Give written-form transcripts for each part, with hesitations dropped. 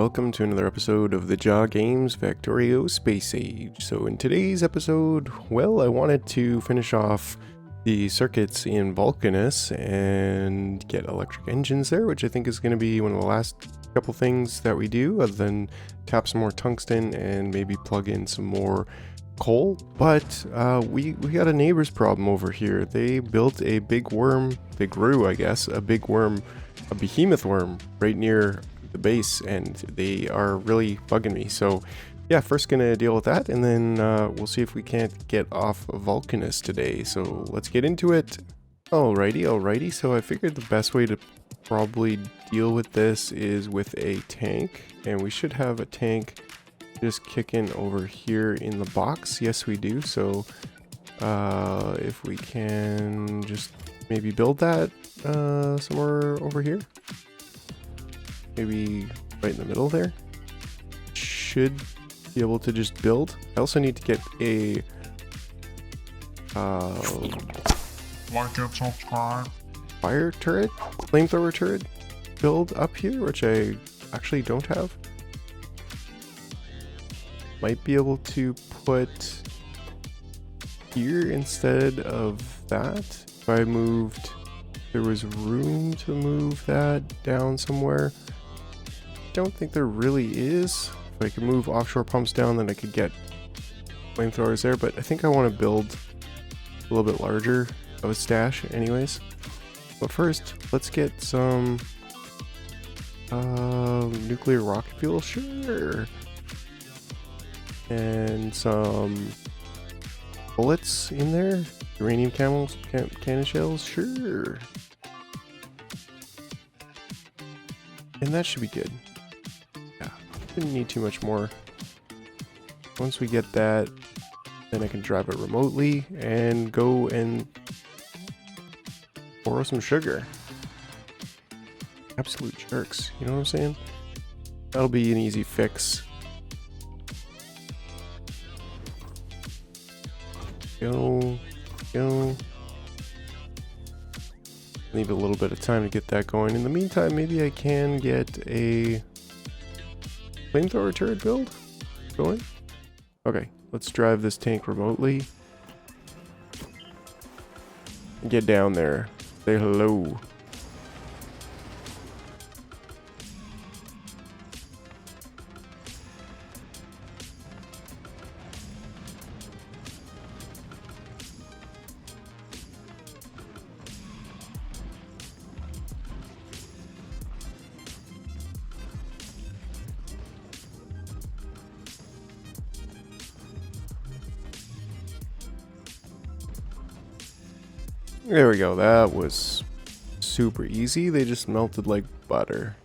welcome to another episode of the Jaw Games Factorio Space Age. So in today's episode, well, I wanted to finish off the circuits in Volcanus and get electric engines there, which I think is going to be one of the last couple things that we do, other than tap some more tungsten and maybe plug in some more coal. But we got a neighbor's problem over here. They built a big worm, they grew, I guess, a big worm, a behemoth worm right near the base, and they are really bugging me. So yeah, first gonna deal with that, and then we'll see if we can't get off Volcanus today. So let's get into it. Alrighty. So I figured the best way to probably deal with this is with a tank, and we should have a tank just kicking over here in the box. Yes, we do. So if we can just maybe build that somewhere over here, maybe right in the middle there, should be able to just build. I also need to get a like and subscribe. fire turret, flamethrower turret build up here, which I actually don't have. Might be able to put here instead of that. If I moved, there was room to move that down somewhere. Don't think there really is. If I could move offshore pumps down, then I could get flamethrowers there, but I think I want to build a little bit larger of a stash anyways. But first, let's get some nuclear rocket fuel, sure, and some bullets in there, uranium cannon shells, sure, and that should be good. Didn't need too much more. Once we get that, then I can drive it remotely and go and borrow some sugar. Absolute jerks, you know what I'm saying? That'll be an easy fix. Go. Leave a little bit of time to get that going. In the meantime, maybe I can get a flamethrower turret build going. Okay, let's drive this tank remotely. Get down there. Say hello. There we go. That was super easy. They just melted like butter.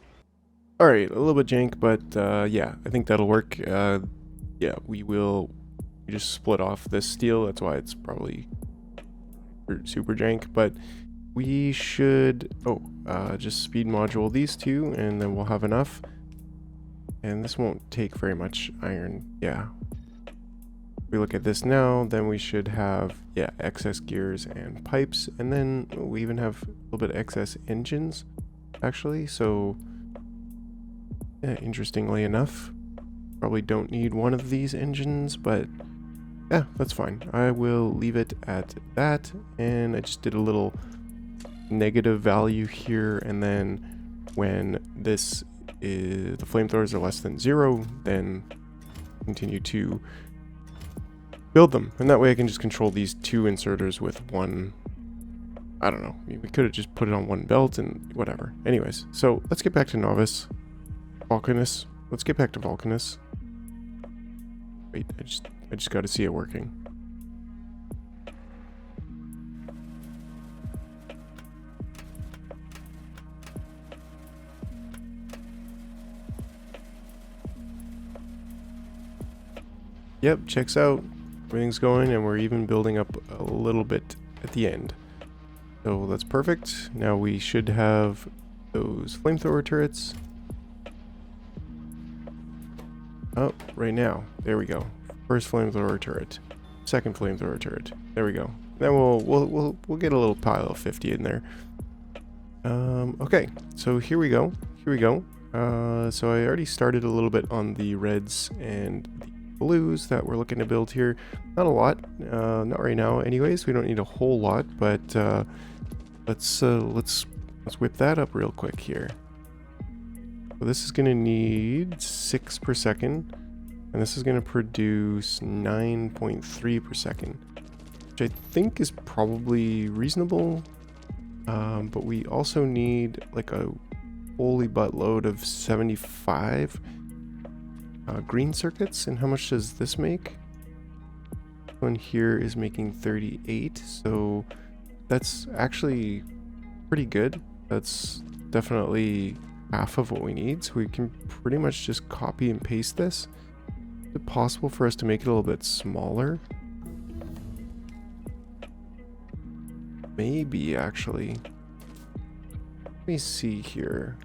Alright, a little bit jank, but yeah, I think that'll work. Yeah, we just split off this steel. That's why it's probably super jank, but we should just speed module these two, and then we'll have enough. And this won't take very much iron. Yeah. We look at this now, then we should have, yeah, excess gears and pipes, and then we even have a little bit of excess engines actually. So yeah, interestingly enough, probably don't need one of these engines, but yeah, that's fine. I will leave it at that, and I just did a little negative value here, and then when this is, the flamethrowers are less than 0, then continue to build them, and that way I can just control these two inserters with one. I don't know, we could have just put it on one belt and whatever. Anyways, so let's get back to Volcanus. Let's get back to Volcanus. Wait, I just got to see it working. Yep, checks out. Everything's going, and we're even building up a little bit at the end. So that's perfect. Now we should have those flamethrower turrets. Oh, right now. There we go. First flamethrower turret. Second flamethrower turret. There we go. Then we'll get a little pile of 50 in there. Okay, so here we go. So I already started a little bit on the reds and the blues that we're looking to build here. Not a lot, not right now anyways. We don't need a whole lot, but let's whip that up real quick here. So this is going to need 6 per second, and this is going to produce 9.3 per second, which I think is probably reasonable. But we also need like a holy buttload of 75 green circuits. And how much does this make? One here is making 38, so that's actually pretty good. That's definitely half of what we need, so we can pretty much just copy and paste this. Is it possible for us to make it a little bit smaller? Maybe, actually. Let me see here.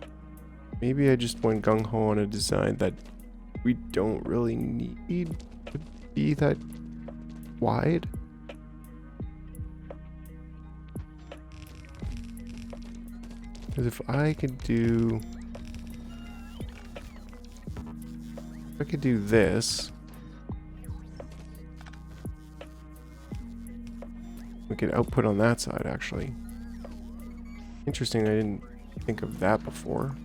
Maybe I just went gung-ho on a design that we don't really need to be that wide. Because if I could do this, we could output on that side, actually. Interesting, I didn't think of that before.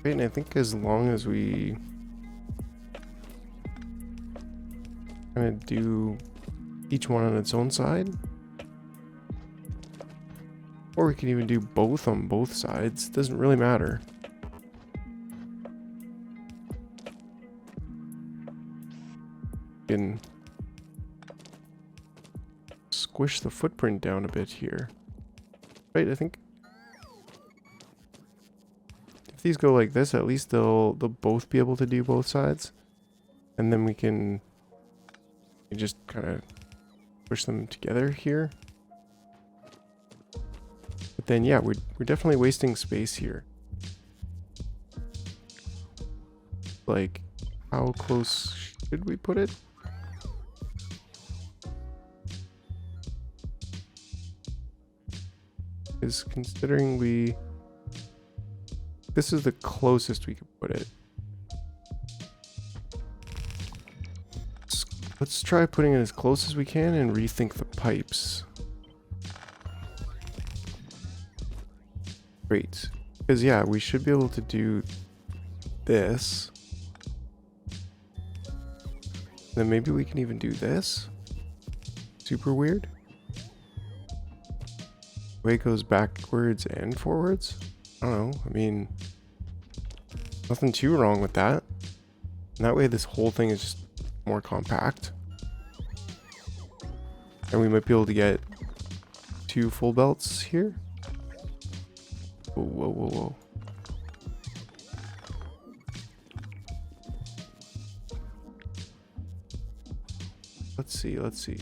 Right, and I think as long as we kind of do each one on its own side, or we can even do both on both sides, doesn't really matter. We can squish the footprint down a bit here. Right, I think if these go like this, at least they'll both be able to do both sides. And then we can just kind of push them together here. But then yeah, we're definitely wasting space here. Like, how close should we put it? Is considering this is the closest we could put it. Let's try putting it as close as we can and rethink the pipes. Great. Because yeah, we should be able to do this. Then maybe we can even do this. Super weird. The way it goes backwards and forwards. I don't know. I mean, nothing too wrong with that. And that way this whole thing is just more compact. And we might be able to get 2 full belts here. Whoa, whoa, whoa, whoa. Let's see, let's see.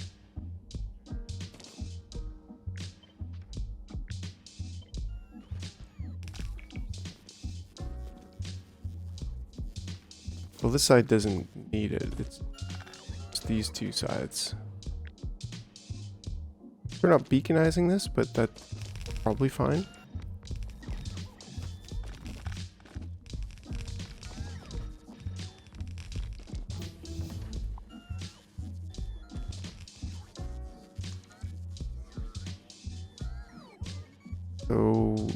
Well, this side doesn't need it. It's these two sides. We're not beaconizing this, but that's probably fine. So,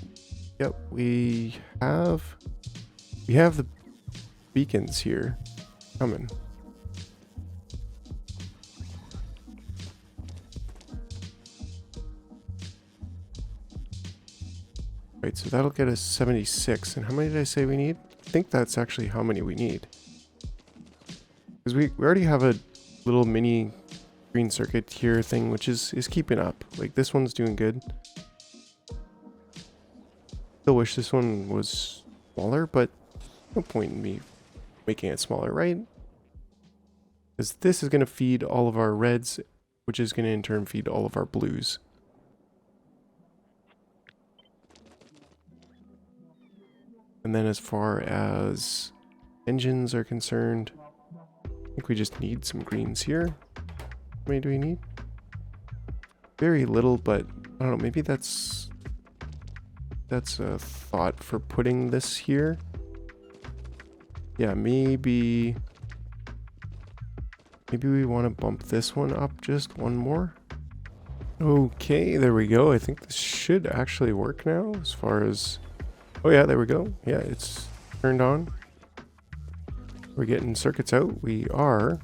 yep, we have the beacons here coming. Right, so that'll get us 76. And how many did I say we need? I think that's actually how many we need. Because we already have a little mini green circuit here thing, which is keeping up. Like, this one's doing good. Still wish this one was smaller, but no point in me making it smaller, right? Because this is going to feed all of our reds, which is going to in turn feed all of our blues. And then as far as engines are concerned, I think we just need some greens here. How many do we need? Very little, but I don't know, maybe that's a thought for putting this here. Yeah, maybe we want to bump this one up just one more. Okay, there we go. I think this should actually work now as far as... Oh yeah, there we go. Yeah, it's turned on. We're getting circuits out. We are.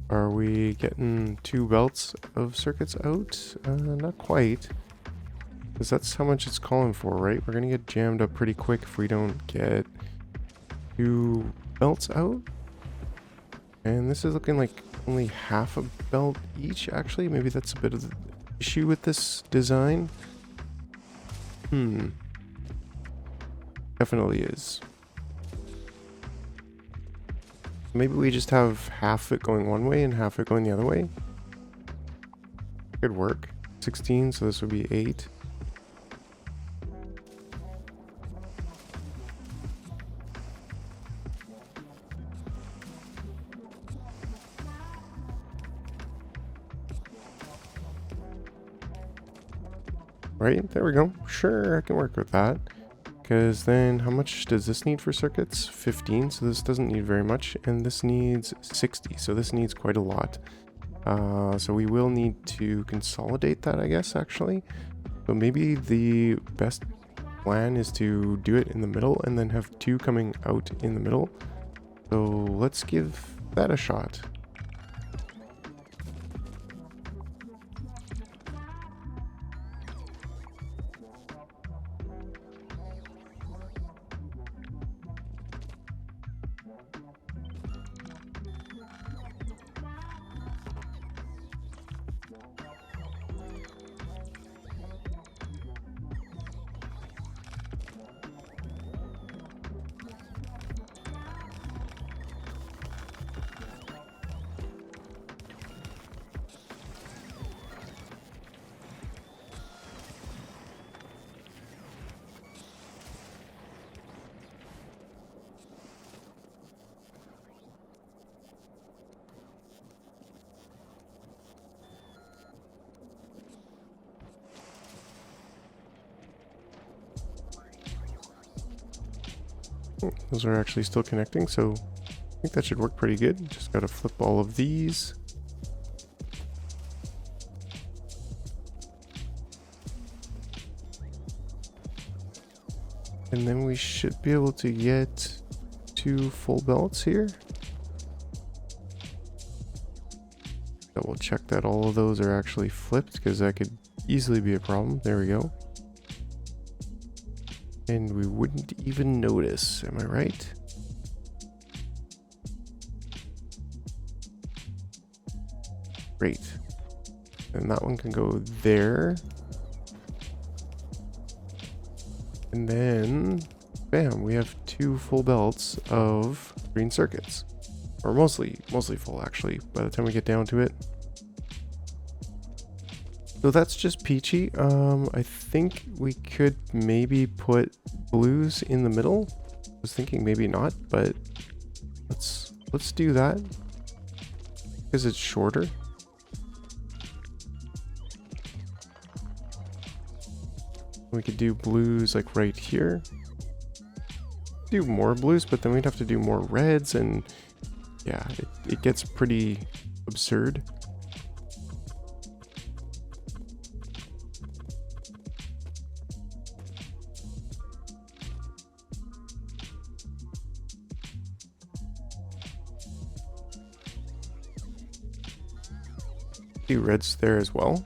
Are we getting 2 belts of circuits out? Not quite. Because that's how much it's calling for, right? We're going to get jammed up pretty quick if we don't get 2 belts out. And this is looking like only half a belt each, actually. Maybe that's a bit of the issue with this design. Definitely is. Maybe we just have half it going one way and half it going the other way. Could work. 16, so this would be 8. Right, there we go. Sure, I can work with that. Because then, how much does this need for circuits? 15, so this doesn't need very much. And this needs 60, so this needs quite a lot. So we will need to consolidate that, I guess, actually. So maybe the best plan is to do it in the middle and then have 2 coming out in the middle. So let's give that a shot. Those are actually still connecting, so I think that should work pretty good. Just gotta flip all of these. And then we should be able to get 2 full belts here. Double check that all of those are actually flipped, because that could easily be a problem. There we go. And we wouldn't even notice, am I right? Great. And that one can go there. And then, bam, we have 2 full belts of green circuits. Or mostly full, actually, by the time we get down to it. So that's just peachy. I think we could maybe put blues in the middle. I was thinking maybe not, but let's do that because it's shorter. We could do blues like right here. Do more blues, but then we'd have to do more reds, and yeah, it gets pretty absurd. Do reds there as well.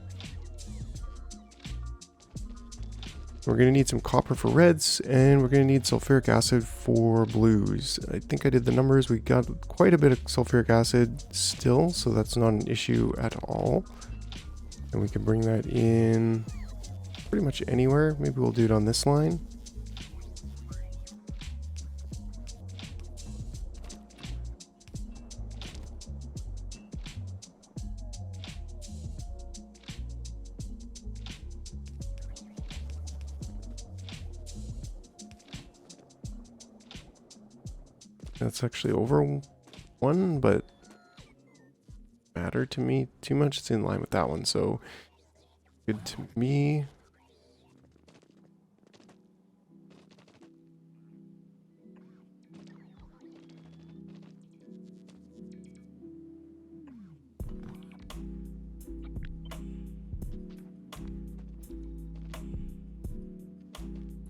We're going to need some copper for reds, and we're going to need sulfuric acid for blues. I think I did the numbers. We got quite a bit of sulfuric acid still, so that's not an issue at all. And we can bring that in pretty much anywhere. Maybe we'll do it on this line. That's actually over one, but matter to me too much. It's in line with that one, so good to me.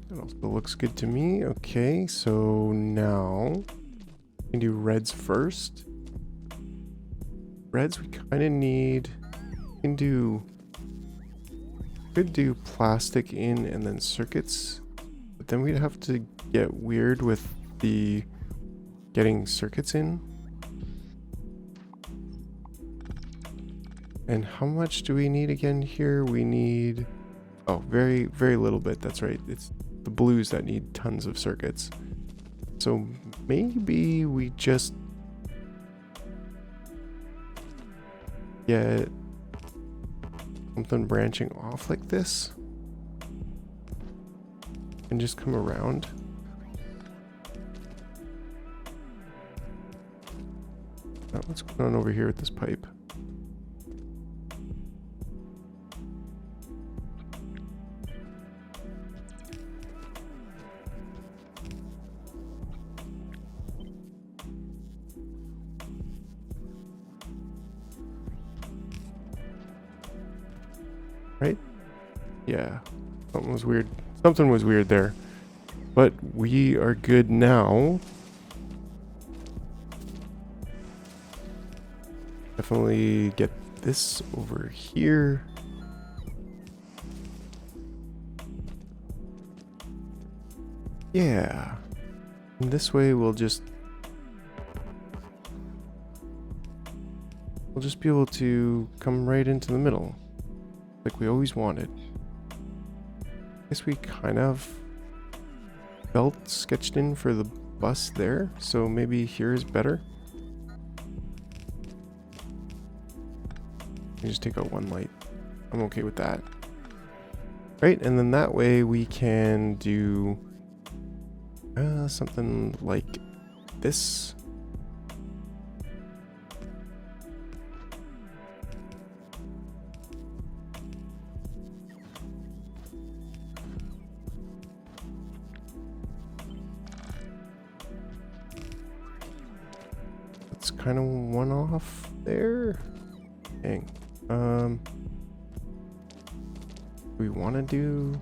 That also looks good to me. Okay, so now we can do reds first. Reds we kind of need. We can do. Could do plastic in and then circuits, but then we'd have to get weird with the getting circuits in. And how much do we need again here? We need, oh, very, very little bit. That's right. It's the blues that need tons of circuits. So maybe we just get something branching off like this and just come around. Oh, what's going on over here with this pipe? Right? Yeah. Something was weird. Something was weird there. But we are good now. Definitely get this over here. Yeah. And this way we'll just be able to come right into the middle. Like we always wanted. I guess we kind of belt sketched in for the bus there, so maybe here is better. Let me just take out one light. I'm okay with that. Right, and then that way we can do something like this. That's kind of one off there. Dang. We want to do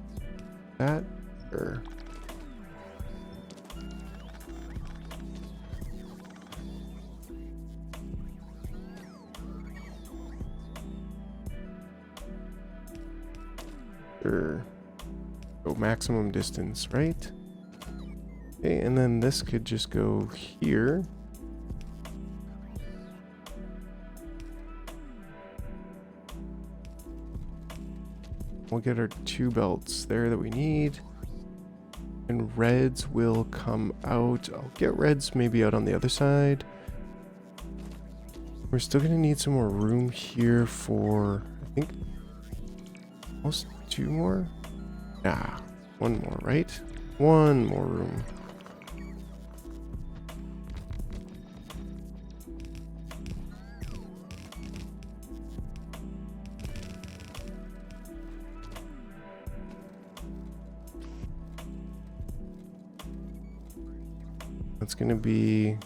that, or go maximum distance, right? Okay, and then this could just go here. We'll get our two belts there that we need. And reds will come out. I'll get reds maybe out on the other side. We're still going to need some more room here for, I think, almost two more? Nah, one more, right? One more room. That's going to be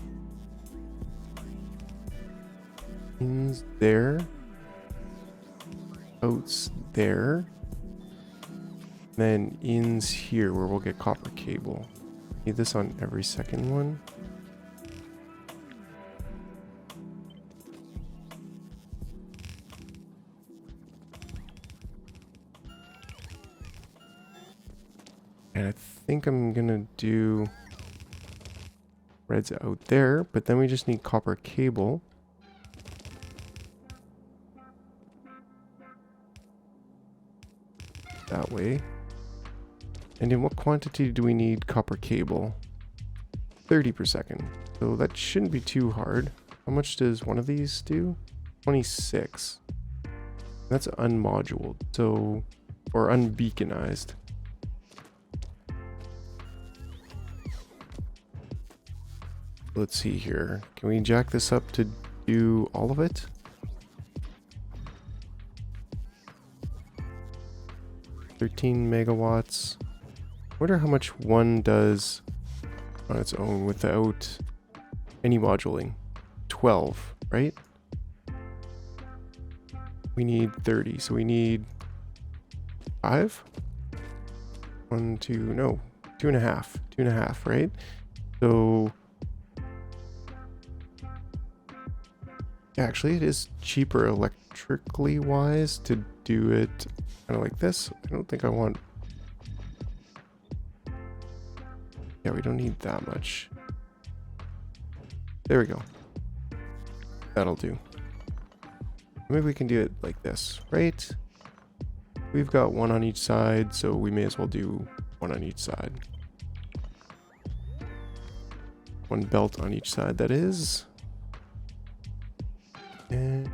ins there, outs there, then ins here where we'll get copper cable. Need this on every second one. And I think I'm going to do reds out there, but then we just need copper cable. That way. And in what quantity do we need copper cable? 30 per second. So that shouldn't be too hard. How much does one of these do? 26. That's unmoduled, so, or unbeaconized. Let's see here. Can we jack this up to do all of it? $13 megawatts. Wonder how much one does on its own without any moduling. 12, right? We need 30, so we need 5? 1, 2, no, 2.5. 2.5, right? So actually it is cheaper electrically wise to do it kind of like this. I don't think I want... Yeah, we don't need that much. There we go. That'll do. Maybe we can do it like this, right? We've got one on each side, so we may as well do one on each side. One belt on each side, that is. And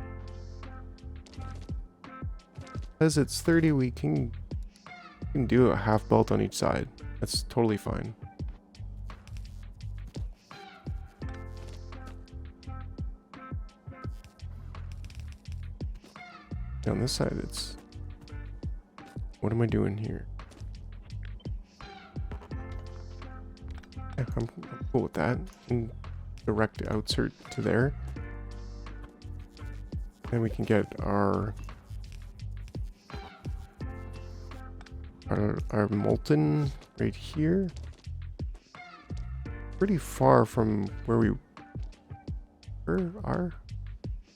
because it's 30, we can do a half belt on each side. That's totally fine. On this side, it's... What am I doing here? Yeah, I'm cool with that. And direct outsert to there. Then we can get our molten right here. Pretty far from where we are.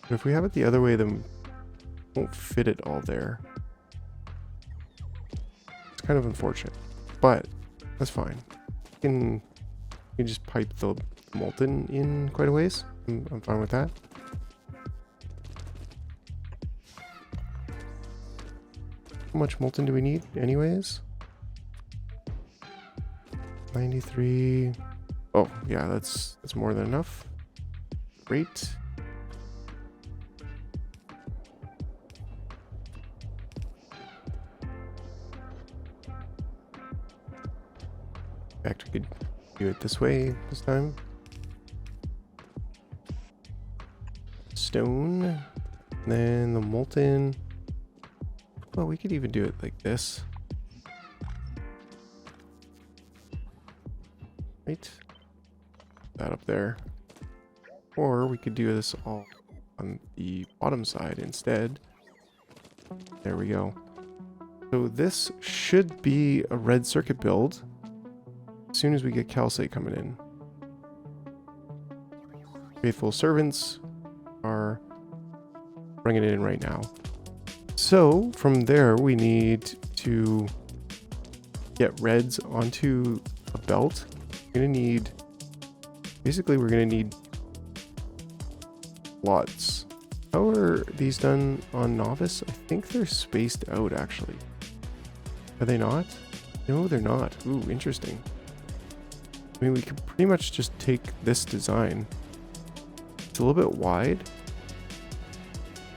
But if we have it the other way, then won't fit it all there. It's kind of unfortunate, but that's fine. You can just pipe the molten in quite a ways. I'm fine with that. How much molten do we need anyways? 93. Oh yeah, that's more than enough. Great. In fact, we could do it this way this time. Stone. And then the molten. Well, we could even do it like this. Right? That up there. Or we could do this all on the bottom side instead. There we go. So this should be a red circuit build. As soon as we get calcite coming in. Faithful servants are bringing it in right now. So from there we need to get reds onto a belt. We're gonna need, basically we're gonna need lots. How are these done on novice? I think they're spaced out actually. Are they not? No, they're not. Ooh, interesting. I mean, we could pretty much just take this design. It's a little bit wide,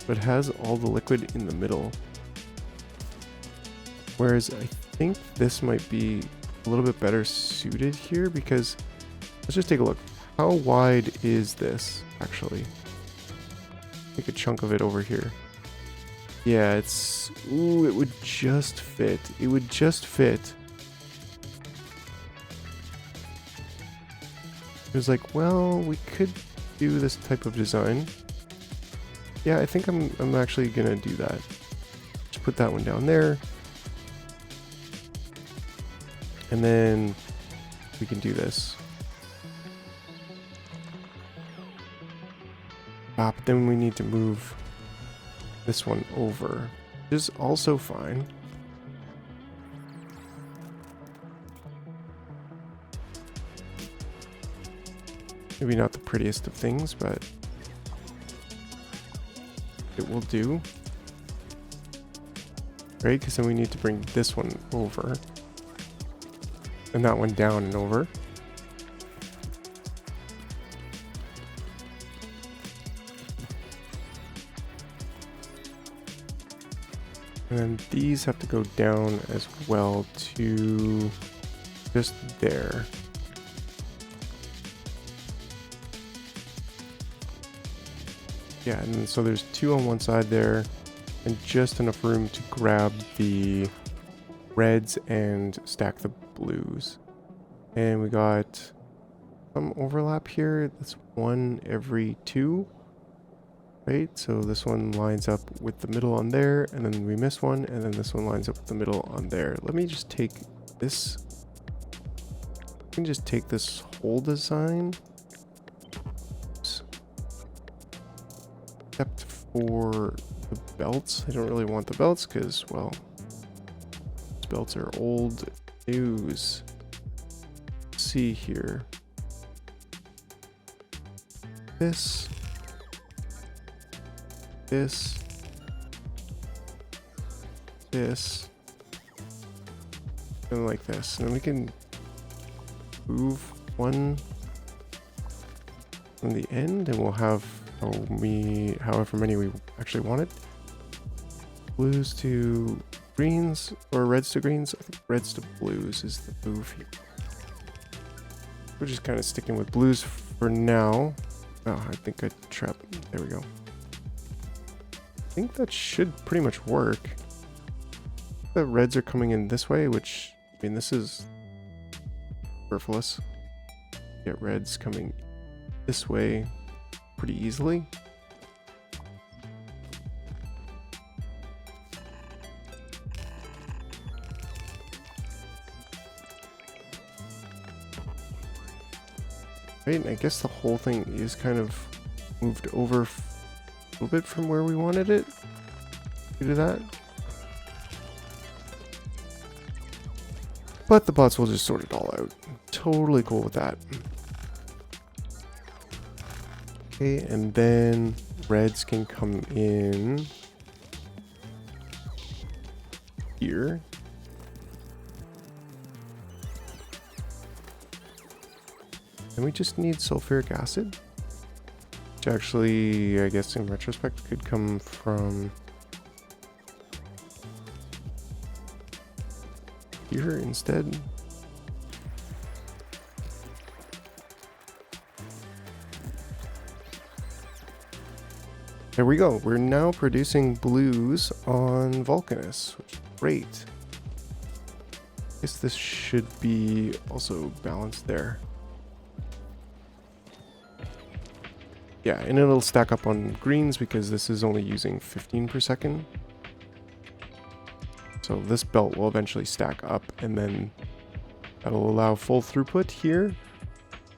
but has all the liquid in the middle. Whereas I think this might be a little bit better suited here because let's just take a look. How wide is this actually? Take a chunk of it over here. Yeah, it's... Ooh, it would just fit. It would just fit. It was like, well, we could do this type of design. Yeah, I think I'm actually gonna do that. Just put that one down there. And then we can do this. Ah, but then we need to move this one over, which is also fine. Maybe not the prettiest of things, but it will do. Right, because then we need to bring this one over. And that one down and over. And then these have to go down as well to just there. Yeah, and then, so there's 2 on one side there, and just enough room to grab the reds and stack the blues. And we got some overlap here. That's 1 every 2. Right, so this one lines up with the middle on there, and then we miss one, and then this one lines up with the middle on there. Let me just take this. I can just take this whole design. Oops. Except for the belts. I don't really want the belts because, well, these belts are old news. Let's see here. This. This, and like this, and then we can move one from the end, and we'll have however many we actually wanted. Blues to greens, or reds to greens. I think reds to blues is the move here. We're just kind of sticking with blues for now. Oh, I think I trapped. There we go. I think that should pretty much work. The reds are coming in this way, which, I mean, this is superfluous. Get reds coming this way pretty easily. Right, and I guess the whole thing is kind of moved over a little bit from where we wanted it. We do that. But the bots will just sort it all out. Totally cool with that. Okay, and then reds can come in here. And we just need sulfuric acid. Which actually, I guess in retrospect, could come from here instead. There we go. We're now producing blues on Volcanus, which is great. I guess this should be also balanced there. Yeah, and it'll stack up on greens because this is only using 15 per second. So this belt will eventually stack up, and then that'll allow full throughput here.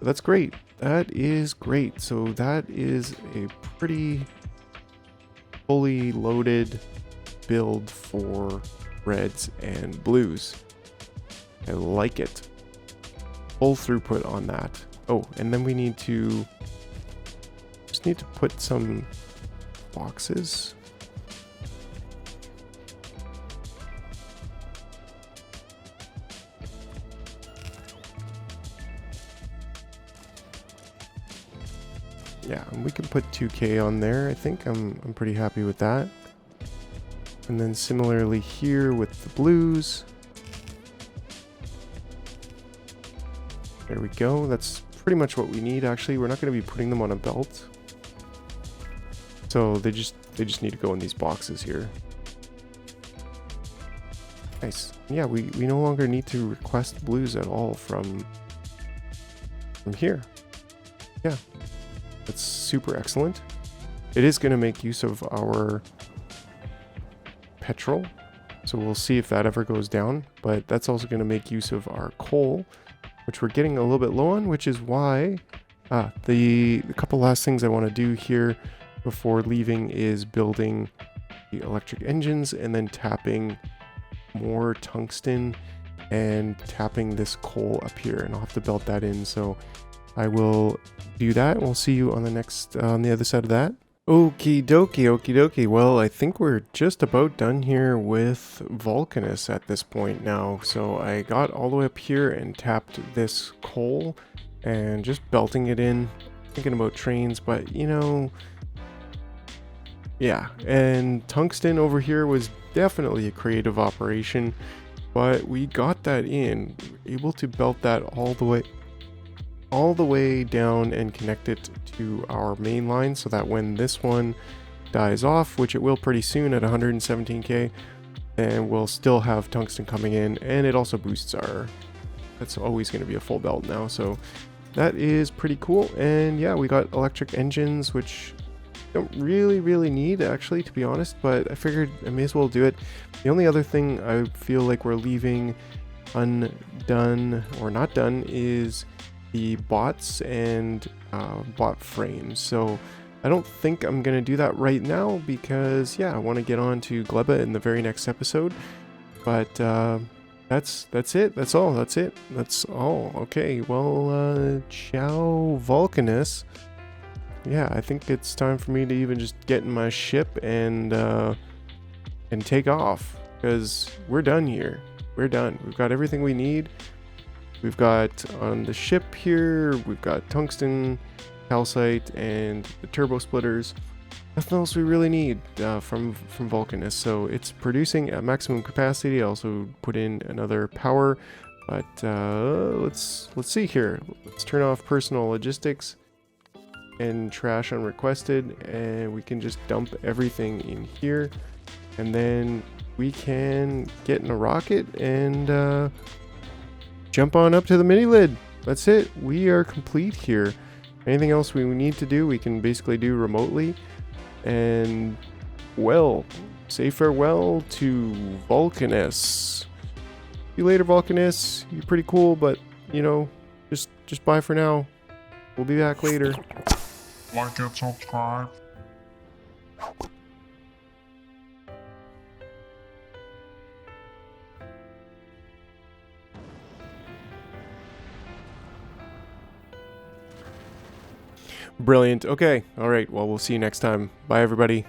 That's great. That is great. So that is a pretty fully loaded build for reds and blues. I like it. Full throughput on that. Oh, and then we need to need to put some boxes. Yeah, and we can put 2K on there. I think I'm pretty happy with that. And then similarly here with the blues. There we go. That's pretty much what we need. Actually, we're not going to be putting them on a belt. So they just need to go in these boxes here. Nice. Yeah, we no longer need to request blues at all from here. Yeah. That's super excellent. It is going to make use of our petrol. So we'll see if that ever goes down. But that's also going to make use of our coal, which we're getting a little bit low on, which is why the couple last things I want to do here before leaving is building the electric engines and then tapping more tungsten and tapping this coal up here, and I'll have to belt that in, so I will do that. We'll see you on the next on the other side of that. Okie dokie. Well, I think we're just about done here with Volcanus at this point now. So I got all the way up here and tapped this coal and just belting it in, thinking about trains, but you know, yeah, and tungsten over here was definitely a creative operation, but we got that in. We were able to belt that all the way all the way down and connect it to our main line so that when this one dies off, which it will pretty soon at 117k, then we'll still have tungsten coming in, and it also boosts our, that's always going to be a full belt now, so that is pretty cool. And yeah, we got electric engines, which don't really need, actually, to be honest, but I figured I may as well do it. The only other thing I feel like we're leaving undone or not done is the bots and bot frames. So I don't think I'm gonna do that right now because yeah, I want to get on to Gleba in the very next episode. But that's it. That's all. Okay, well, ciao, Volcanus. Yeah, I think it's time for me to even just get in my ship and take off, because we're done here. We're done. We've got everything we need. We've got on the ship here, we've got tungsten, calcite, and the turbo splitters. Nothing else we really need from Volcanus. So it's producing at maximum capacity. I also put in another power, but let's see here. Let's turn off personal logistics and trash unrequested, and we can just dump everything in here, and then we can get in a rocket and jump on up to the mini lid. That's it. We are complete here. Anything else we need to do, we can basically do remotely. And well, say farewell to Volcanus. See you later, Volcanus. You're pretty cool, but you know, just bye for now. We'll be back later. Like and subscribe. Brilliant. Okay. All right. Well, we'll see you next time. Bye, everybody.